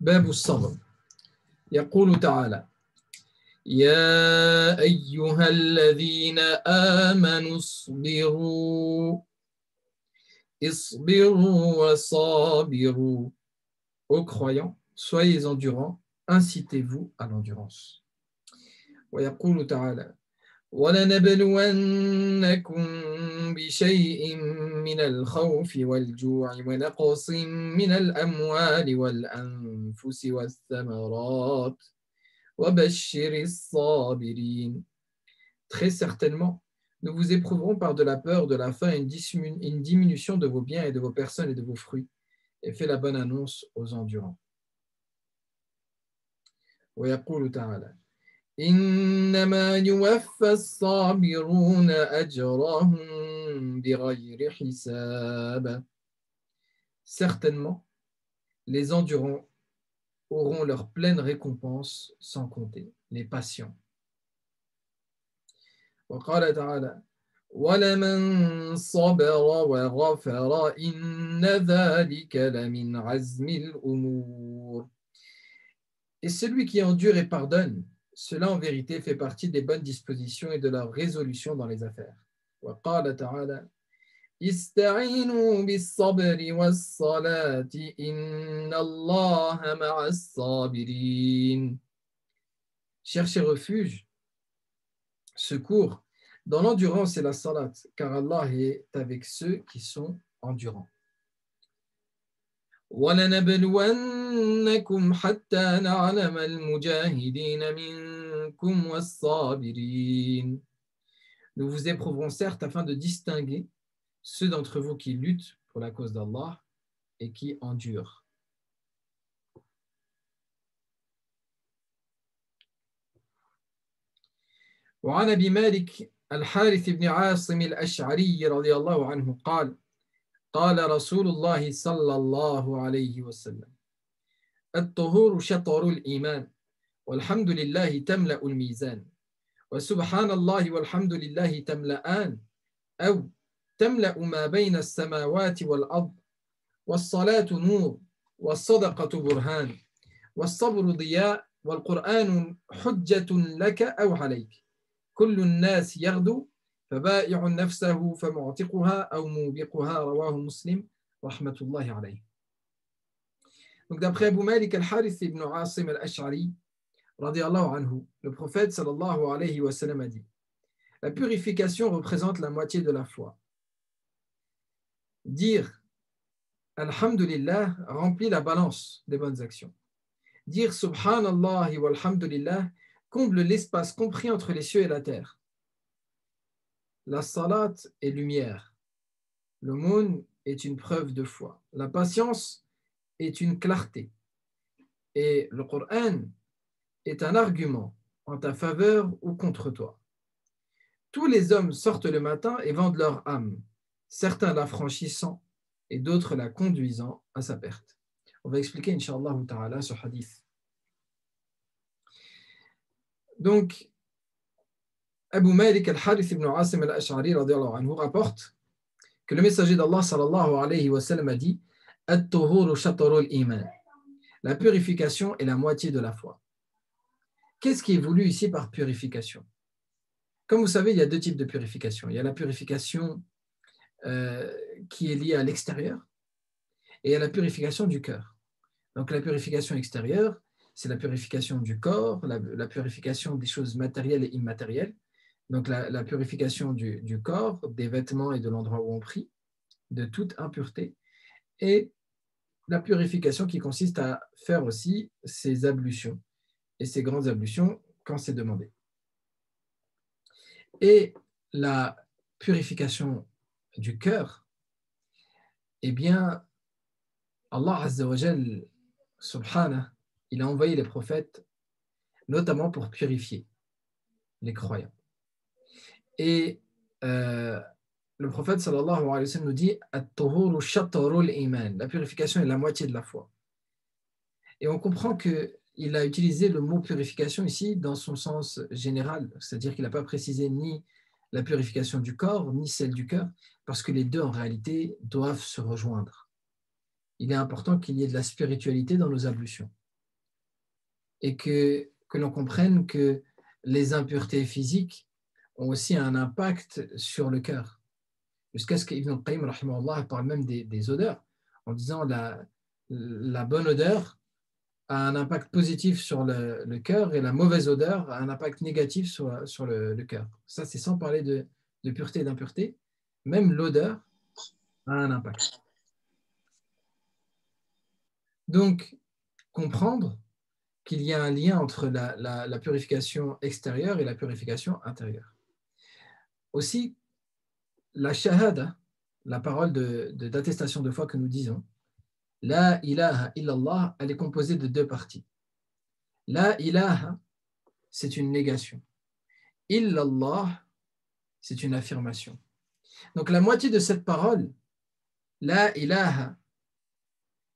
باب الصبر. يقول تعالى: يا أيها الذين آمنوا اصبروا وصابروا. Ô croyants, soyez endurants, incitez-vous à l'endurance. ويقول تعالى: ولنبلونكم بشيء من الخوف والجوع ونقص من الأموال والأنفس والثمرات وبشر الصابرين. Très certainement, nous vous éprouverons par de la peur, de la faim, une diminution de vos biens et de vos personnes et de vos fruits, et fait la bonne annonce aux endurants. ويقول تعالى: إنما يوفى الصابرون أجرهم بغير حساب. Certainement, les endurants auront leur pleine récompense sans compter, les patients. وقال تعالى: ولمن صبر وغفر إن ذلك لمن عزم الأمور. Et celui qui endure et pardonne, cela en vérité fait partie des bonnes dispositions et de leur résolution dans les affaires. وقال تعالى: استعينوا بالصبر والصلاة إن الله مع الصابرين. Cherchez refuge, secours dans l'endurance et la salat, car Allah est avec ceux qui sont endurants. وَلَنَبْلُوَنَّكُمْ حَتَّى نَعْلَمَ الْمُجَاهِدِينَ مِنكُمْ وَالصَّابِرِينَ. Nous vous éprouverons certes afin de distinguer ceux d'entre vous qui luttent pour la cause d'Allah et qui endurent. وعن أبي مالك الحارث بن عاصم الأشعري رضي الله عنه قال: قال رسول الله صلى الله عليه وسلم: الطهور شطر الإيمان والحمد لله تملأ الميزان وسبحان الله والحمد لله تملأان أو تملأ ما بين السماوات والأرض والصلاة نور والصدقة برهان والصبر ضياء والقرآن حجة لك أو عليك كل الناس يغدو فبائع نفسه فمعتقها أو موبقها رواه مسلم رحمة الله عليه. Donc d'après Abu Malik al-Harith ibn Asim al-Ash'ari radiyallahu anhu, le prophète sallallahu alayhi wa sallam a dit: la purification représente la moitié de la foi. Dire Alhamdulillah remplit la balance des bonnes actions. Dire Subhanallah walhamdulillah comble l'espace compris entre les cieux et la terre. La salat est lumière. L'aumône est une preuve de foi. La patience est une clarté. Et le Coran est un argument en ta faveur ou contre toi. Tous les hommes sortent le matin et vendent leur âme, certains la franchissant et d'autres la conduisant à sa perte. On va expliquer, Inch'Allah ta'ala, ce hadith. Donc, Abu Malik al-Harith ibn Asim al-Ash'ari anhu rapporte que le messager d'Allah sallallahu alayhi wa sallam a dit: At-tuhuru shatarul iman. La purification est la moitié de la foi. Qu'est-ce qui est voulu ici par purification? Comme vous savez, il y a deux types de purification. Il y a la purification qui est liée à l'extérieur et il y a la purification du cœur. Donc la purification extérieure, c'est la purification du corps, la purification des choses matérielles et immatérielles. Donc la purification du corps, des vêtements et de l'endroit où on prie, de toute impureté. Et la purification qui consiste à faire aussi ces ablutions, et ces grandes ablutions quand c'est demandé. Et la purification du cœur, eh bien, Allah Azza wa Jal, subhanahu, il a envoyé les prophètes notamment pour purifier les croyants. Et le prophète sallallahu alayhi wa sallam nous dit: At-tuhuru shatarul iman. La purification est la moitié de la foi. Et on comprend qu'il a utilisé le mot purification ici dans son sens général, c'est-à-dire qu'il n'a pas précisé ni la purification du corps, ni celle du cœur, parce que les deux en réalité doivent se rejoindre. Il est important qu'il y ait de la spiritualité dans nos ablutions. et que l'on comprenne que les impuretés physiques ont aussi un impact sur le cœur. Jusqu'à ce qu'Ibn al-Qayyim rahimahullah parle même des odeurs, en disant la bonne odeur a un impact positif sur le cœur et la mauvaise odeur a un impact négatif sur le cœur. Ça, c'est sans parler de pureté et d'impureté. Même l'odeur a un impact. Donc, comprendre qu'il y a un lien entre la purification extérieure et la purification intérieure. Aussi, la shahada, la parole d'attestation de foi que nous disons, la ilaha illallah, elle est composée de deux parties. La ilaha, c'est une négation. Illallah, c'est une affirmation. Donc la moitié de cette parole, la ilaha,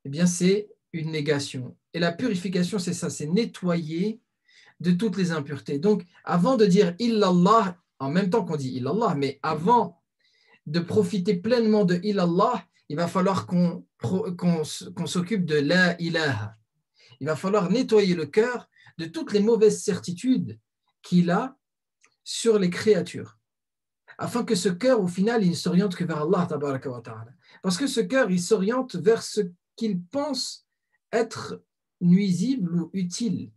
eh bien c'est une négation. Et la purification, c'est ça, c'est nettoyer de toutes les impuretés. Donc avant de dire illallah, en même temps qu'on dit illallah, mais avant de profiter pleinement de illallah, il va falloir qu'on s'occupe de la ilaha. Il va falloir nettoyer le cœur de toutes les mauvaises certitudes qu'il a sur les créatures, afin que ce cœur, au final, il ne s'oriente que vers Allah tabaraka wa ta'ala. Parce que ce cœur, il s'oriente vers ce qu'il pense être nuisible ou utile.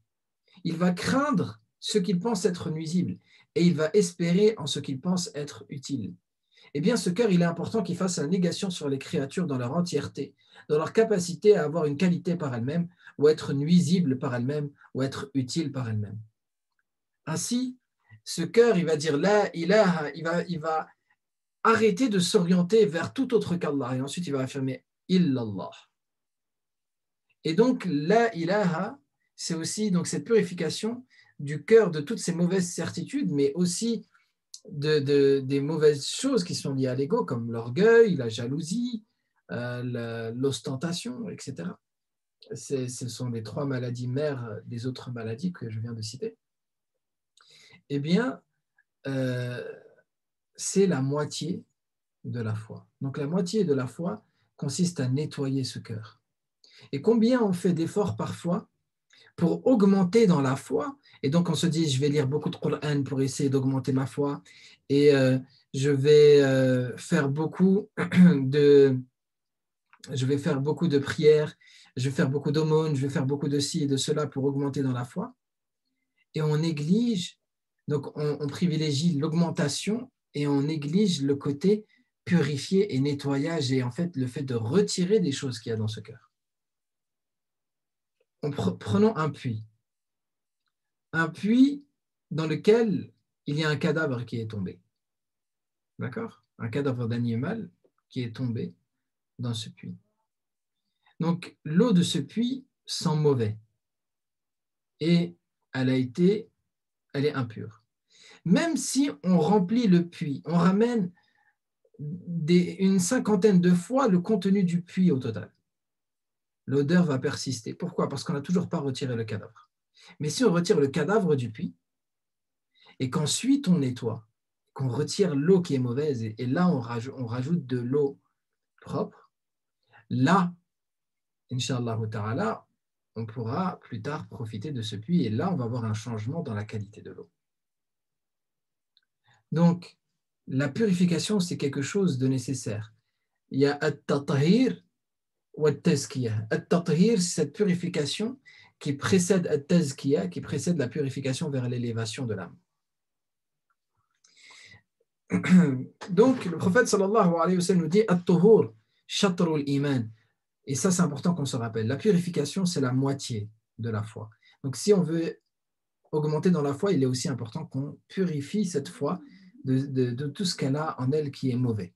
Il va craindre ce qu'il pense être nuisible et il va espérer en ce qu'il pense être utile. Eh bien, ce cœur, il est important qu'il fasse la négation sur les créatures dans leur entièreté, dans leur capacité à avoir une qualité par elles-mêmes, ou être nuisible par elles-mêmes, ou être utile par elles-mêmes. Ainsi, ce cœur, il va dire la ilaha, il va arrêter de s'orienter vers tout autre qu'Allah, et ensuite il va affirmer illallah. Et donc, la ilaha, c'est aussi donc, cette purification du cœur de toutes ces mauvaises certitudes, mais aussi des mauvaises choses qui sont liées à l'ego, comme l'orgueil, la jalousie, l'ostentation, etc. Ce sont les trois maladies mères des autres maladies que je viens de citer. Eh bien, c'est la moitié de la foi. Donc la moitié de la foi consiste à nettoyer ce cœur. Et combien on fait d'efforts parfois pour augmenter dans la foi, et donc on se dit je vais lire beaucoup de Coran pour essayer d'augmenter ma foi, et je vais faire beaucoup de prières, je vais faire beaucoup d'aumônes, je vais faire beaucoup de ci et de cela pour augmenter dans la foi, et on néglige, donc on privilégie l'augmentation et on néglige le côté purifier et nettoyage et en fait le fait de retirer des choses qu'il y a dans ce cœur. Prenons un puits dans lequel il y a un cadavre qui est tombé. D'accord? Un cadavre d'animal qui est tombé dans ce puits. Donc, l'eau de ce puits sent mauvais et elle est impure. Même si on remplit le puits, on ramène une cinquantaine de fois le contenu du puits au total, l'odeur va persister. Pourquoi? Parce qu'on n'a toujours pas retiré le cadavre. Mais si on retire le cadavre du puits et qu'ensuite on nettoie, qu'on retire l'eau qui est mauvaise et là on rajoute de l'eau propre, là, Inch'Allah ta'ala, on pourra plus tard profiter de ce puits et là on va avoir un changement dans la qualité de l'eau. Donc, la purification, c'est quelque chose de nécessaire. Il y a at-tatahir ou at-tazkiyah. At-tatahir, c'est cette purification qui précède at-tazkiyah, qui précède la purification vers l'élévation de l'âme. Donc, le prophète sallallahu alayhi wa sallam nous dit at-tuhur shatrul iman. Et ça, c'est important qu'on se rappelle. La purification, c'est la moitié de la foi. Donc, si on veut augmenter dans la foi, il est aussi important qu'on purifie cette foi de tout ce qu'elle a en elle qui est mauvais.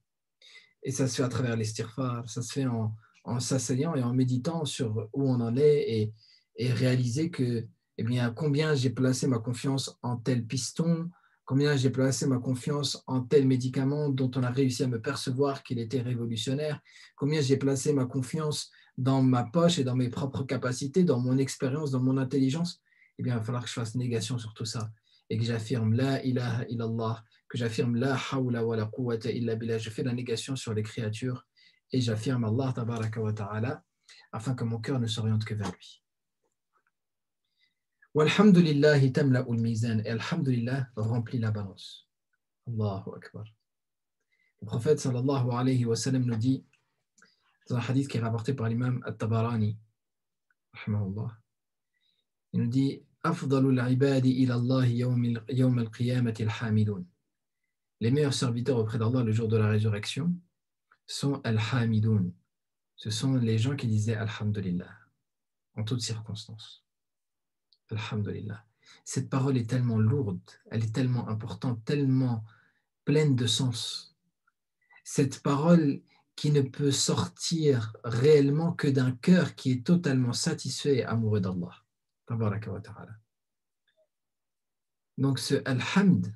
Et ça se fait à travers l'istighfar, ça se fait en s'asseyant et en méditant sur où on en est et réaliser que, eh bien, combien j'ai placé ma confiance en tel piston, combien j'ai placé ma confiance en tel médicament dont on a réussi à me percevoir qu'il était révolutionnaire, combien j'ai placé ma confiance dans ma poche et dans mes propres capacités, dans mon expérience, dans mon intelligence. Eh bien, il va falloir que je fasse négation sur tout ça et que j'affirme la ilaha illallah, que j'affirme la hawla wa la quwwata illa billah. Je fais la négation sur les créatures et j'affirme Allah tabaraka wa ta'ala afin que mon cœur ne s'oriente que vers lui. Walhamdulillahi tamla'ul mizan. Et alhamdulillah remplit la balance. Allahu Akbar. Le prophète sallallahu alayhi wa sallam nous dit, dans un hadith qui est rapporté par l'imam At-Tabarani, rahimahullah, il nous dit Afdalul ibadi ila Allah yawm al-qiyamati al-hamidun. Les meilleurs serviteurs auprès d'Allah le jour de la résurrection sont al-hamidun. Ce sont les gens qui disaient alhamdulillah en toutes circonstances. Alhamdulillah. Cette parole est tellement lourde, elle est tellement importante, tellement pleine de sens. Cette parole qui ne peut sortir réellement que d'un cœur qui est totalement satisfait et amoureux d'Allah. Tabaraka wa ta'ala. Donc ce alhamd,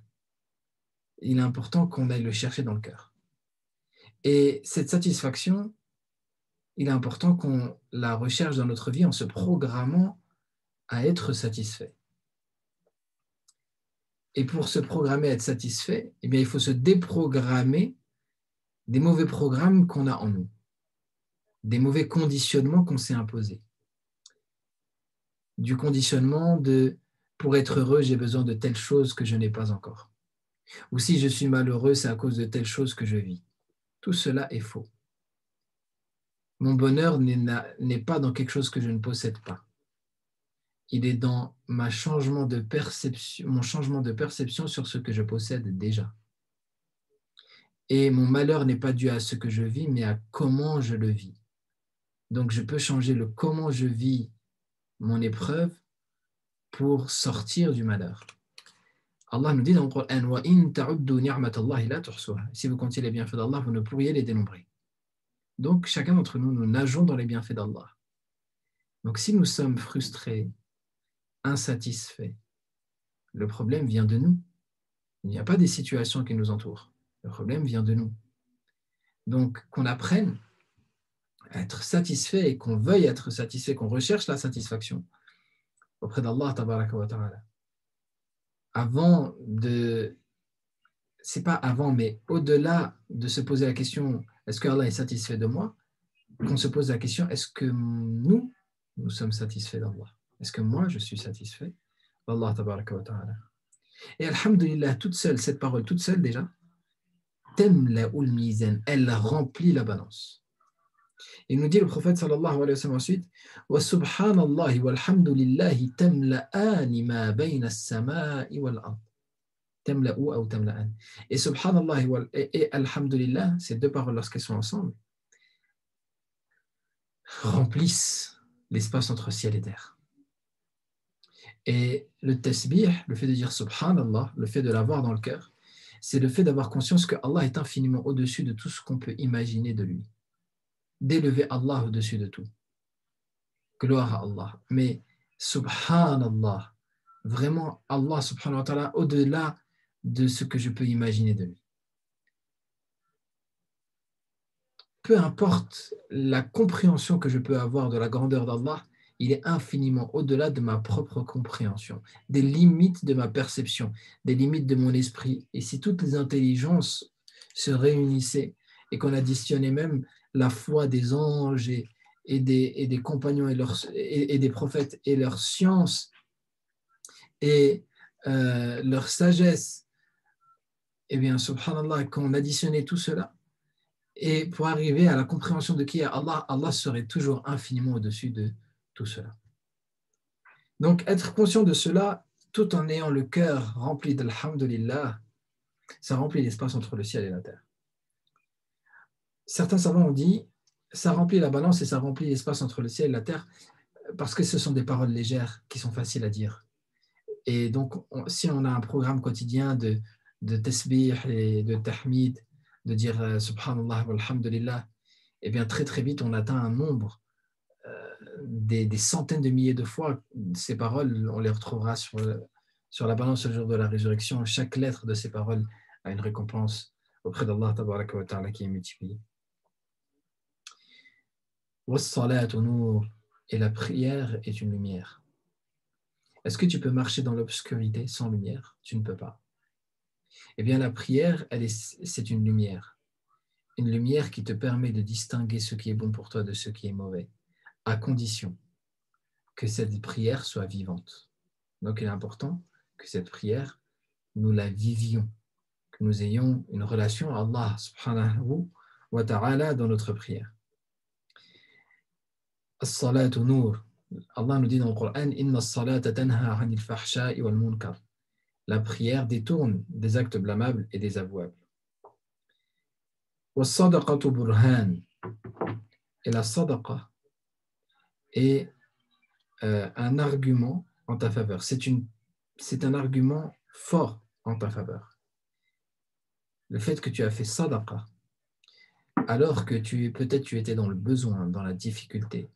il est important qu'on aille le chercher dans le cœur. Et cette satisfaction, il est important qu'on la recherche dans notre vie en se programmant à être satisfait. Et pour se programmer à être satisfait, eh bien, il faut se déprogrammer des mauvais programmes qu'on a en nous, des mauvais conditionnements qu'on s'est imposés. Du conditionnement de « pour être heureux, j'ai besoin de telle chose que je n'ai pas encore ». Ou si je suis malheureux, c'est à cause de telle chose que je vis. Tout cela est faux. Mon bonheur n'est pas dans quelque chose que je ne possède pas. Il est dans mon changement de perception sur ce que je possède déjà. Et mon malheur n'est pas dû à ce que je vis, mais à comment je le vis. Donc je peux changer le comment je vis mon épreuve pour sortir du malheur. Allah nous dit dans le Coran wa in ta'uddu ni'matallahi la tuhsuha. Si vous comptiez les bienfaits d'Allah, vous ne pourriez les dénombrer. Donc chacun d'entre nous, nous nageons dans les bienfaits d'Allah. Donc si nous sommes frustrés, insatisfaits, le problème vient de nous. Il n'y a pas des situations qui nous entourent. Le problème vient de nous. Donc qu'on apprenne à être satisfait et qu'on veuille être satisfait, qu'on recherche la satisfaction auprès d'Allah tabaraka wa ta'ala. Avant de, c'est pas avant, mais au-delà de se poser la question est-ce que Allah est satisfait de moi, qu'on se pose la question est-ce que nous sommes satisfaits d'Allah, est-ce que moi je suis satisfait d'Allah tabaraka wa ta'ala. Et alhamdulillah, toute seule, cette parole toute seule déjà, tamla'ul mizan, elle remplit la balance. Il nous dit le prophète sallallahu alayhi wa sallam ensuite wa subhanallahi walhamdulillahi tamla'ani ma bayna as-sama'i wal ard. Tamla'u ou tamla'an. Et subhanallah et alhamdulillah, ces deux paroles lorsqu'elles sont ensemble remplissent l'espace entre ciel et terre. Et le tasbih, le fait de dire subhanallah, le fait de l'avoir dans le cœur, c'est le fait d'avoir conscience que Allah est infiniment au-dessus de tout ce qu'on peut imaginer de lui. D'élever Allah au-dessus de tout. Gloire à Allah. Mais subhanallah, vraiment Allah subhanahu wa ta'ala au-delà de ce que je peux imaginer de lui. Peu importe la compréhension que je peux avoir de la grandeur d'Allah, il est infiniment au-delà de ma propre compréhension, des limites de ma perception, des limites de mon esprit. Et si toutes les intelligences se réunissaient et qu'on additionnait même la foi des anges et des compagnons et des prophètes et leur science et leur sagesse, eh bien, subhanallah, quand on additionnait tout cela, et pour arriver à la compréhension de qui est Allah, Allah serait toujours infiniment au-dessus de tout cela. Donc, être conscient de cela, tout en ayant le cœur rempli d'alhamdulillah, ça remplit l'espace entre le ciel et la terre. Certains savants ont dit, ça remplit la balance et ça remplit l'espace entre le ciel et la terre, parce que ce sont des paroles légères qui sont faciles à dire. Et donc, si on a un programme quotidien de tasbih et de tahmid, de dire subhanallah walhamdulillah, et bien très très vite on atteint un nombre, des centaines de milliers de fois. Ces paroles, on les retrouvera sur la balance le jour de la résurrection. Chaque lettre de ces paroles a une récompense auprès d'Allah tabaraka wa ta'ala qui est multipliée. Was-salatu nur, et la prière est une lumière. Est-ce que tu peux marcher dans l'obscurité sans lumière? Tu ne peux pas. Eh bien, la prière, c'est une lumière qui te permet de distinguer ce qui est bon pour toi de ce qui est mauvais, à condition que cette prière soit vivante. Donc il est important que cette prière, nous la vivions, que nous ayons une relation à Allah subhanahu wa ta'ala dans notre prière. As-salatu nur. Allah nous dit dans le Coran, Inna as-salata tanha 'anil fahsha'i wal munkar. La prière détourne des actes blâmables et des avouables. Was-sadaqatu burhan. Et la sadaqa est un argument en ta faveur. C'est un argument fort en ta faveur. Le fait que tu as fait sadaqa, alors que peut-être tu étais dans le besoin, dans la difficulté,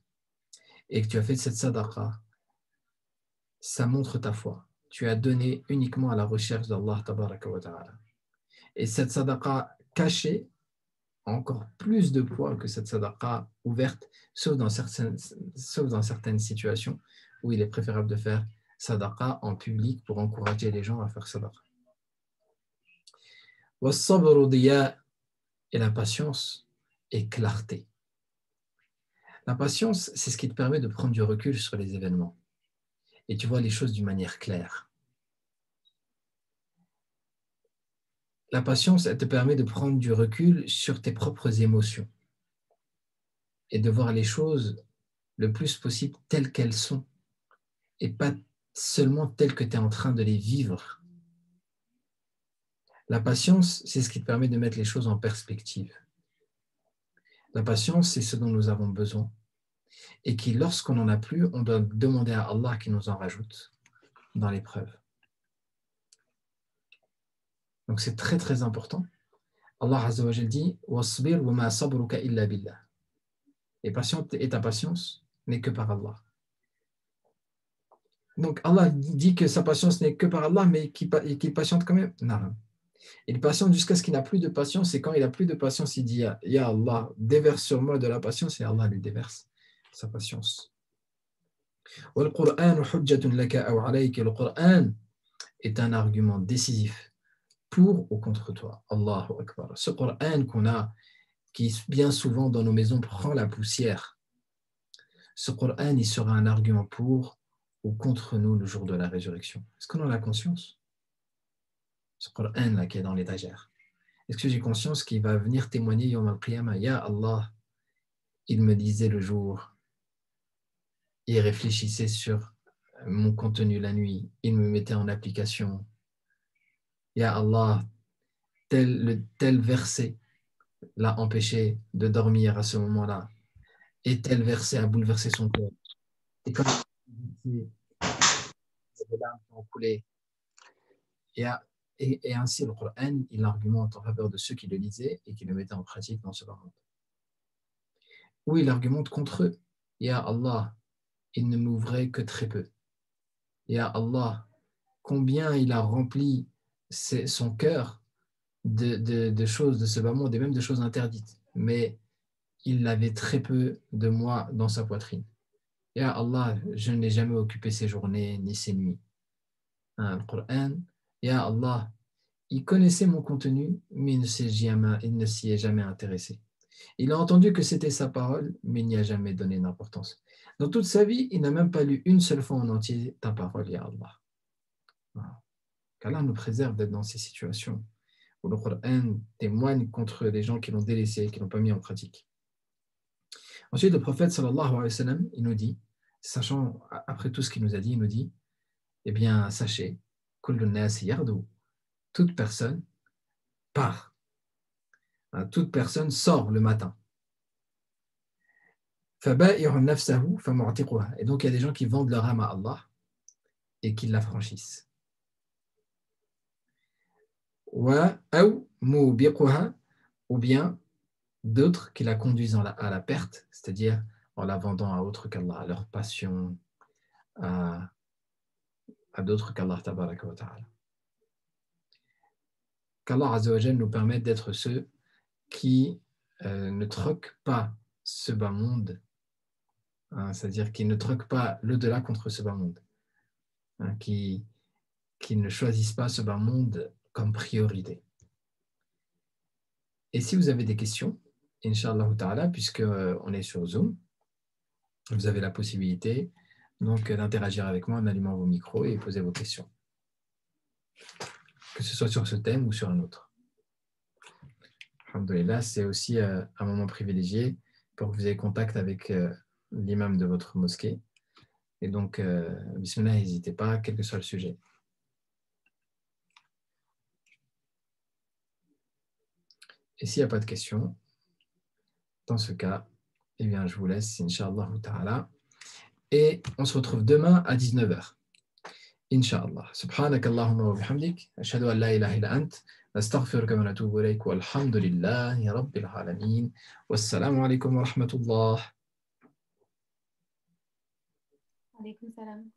et que tu as fait cette sadaqa, ça montre ta foi. Tu as donné uniquement à la recherche d'Allah tabaraka wa ta'ala. Et cette sadaqa cachée a encore plus de poids que cette sadaqa ouverte, sauf dans certaines situations où il est préférable de faire sadaqa en public pour encourager les gens à faire sadaqa. Was-sabru diya, et la patience est clarté. La patience, c'est ce qui te permet de prendre du recul sur les événements. Et tu vois les choses d'une manière claire. La patience, elle te permet de prendre du recul sur tes propres émotions et de voir les choses le plus possible telles qu'elles sont et pas seulement telles que tu es en train de les vivre. La patience, c'est ce qui te permet de mettre les choses en perspective. La patience, c'est ce dont nous avons besoin et qui, lorsqu'on n'en a plus, on doit demander à Allah qu'il nous en rajoute dans l'épreuve. Donc c'est très très important. Allah Azza wa Jalla dit Wasbir wa ma sabruka illa billah. Et ta patience n'est que par Allah. Donc Allah dit que sa patience n'est que par Allah, mais qu'il patiente quand même. Non. Il patiente jusqu'à ce qu'il n'a plus de patience, et quand il n'a plus de patience, il dit Ya Allah, déverse sur moi de la patience, et Allah lui déverse sa patience. Le Coran est un argument décisif pour ou contre toi. Allahu Akbar. Ce Coran qu'on a, qui bien souvent dans nos maisons prend la poussière, ce Coran, il sera un argument pour ou contre nous le jour de la résurrection. Est-ce qu'on en a conscience? Ce Coran là qui est dans l'étagère. Est-ce que j'ai conscience qu'il va venir témoigner Yawm al-Qiyamah? Ya Allah, il me disait le jour, il réfléchissait sur mon contenu la nuit, il me mettait en application. Ya Allah, tel verset l'a empêché de dormir à ce moment-là, et tel verset a bouleversé son cœur. Et quand les larmes ont coulé, et ainsi le Coran, il argumente en faveur de ceux qui le lisaient et qui le mettaient en pratique dans ce monde. Ou il argumente contre eux. Ya Allah, il ne m'ouvrait que très peu. Ya Allah, combien il a rempli son cœur de choses de ce bas monde et même de choses interdites. Mais il avait très peu de moi dans sa poitrine. Ya Allah, je n'ai jamais occupé ses journées ni ses nuits. Le Coran, Ya Allah, il connaissait mon contenu, mais il ne s'y est jamais intéressé. Il a entendu que c'était sa parole, mais il n'y a jamais donné d'importance. Dans toute sa vie, il n'a même pas lu une seule fois en entier ta parole, Ya Allah. Voilà. Qu'Allah nous préserve d'être dans ces situations où le Coran témoigne contre les gens qui l'ont délaissé, qui ne l'ont pas mis en pratique. Ensuite, le prophète sallallahu alayhi wa sallam, il nous dit, sachant, après tout ce qu'il nous a dit, il nous dit, eh bien, sachez, kullu nas yardu, toute personne part, toute personne sort le matin. Et donc, il y a des gens qui vendent leur âme à Allah et qui la franchissent. Ou bien d'autres qui la conduisent à la perte, c'est-à-dire en la vendant à autre qu'Allah, à leur passion, à d'autres qu'Allah tabaraka wa ta'ala. Qu'Allah Azza wa Jal nous permette d'être ceux qui ne troquent pas ce bas monde, c'est-à-dire qui ne troquent pas l'au-delà contre ce bas monde, qui ne choisissent pas ce bas monde comme priorité. Et si vous avez des questions, Inch'Allah ta'ala, puisqu'on est sur Zoom, vous avez la possibilité Donc, d'interagir avec moi en allumant vos micros et poser vos questions. Que ce soit sur ce thème ou sur un autre. Alhamdoulilah, c'est aussi un moment privilégié pour que vous ayez contact avec l'imam de votre mosquée. Et donc, bismillah, n'hésitez pas, quel que soit le sujet. Et s'il n'y a pas de questions, dans ce cas, eh bien, je vous laisse, Inch'Allah ta'ala. Et on se retrouve demain à 19h. Inch'Allah. Subhanak Allahumma wa bihamdik. Ashhadu an la ilaha illa ant. نستغفرك ونتوب إليك والحمد لله رب العالمين والسلام عليكم ورحمة الله. عليكم السلام.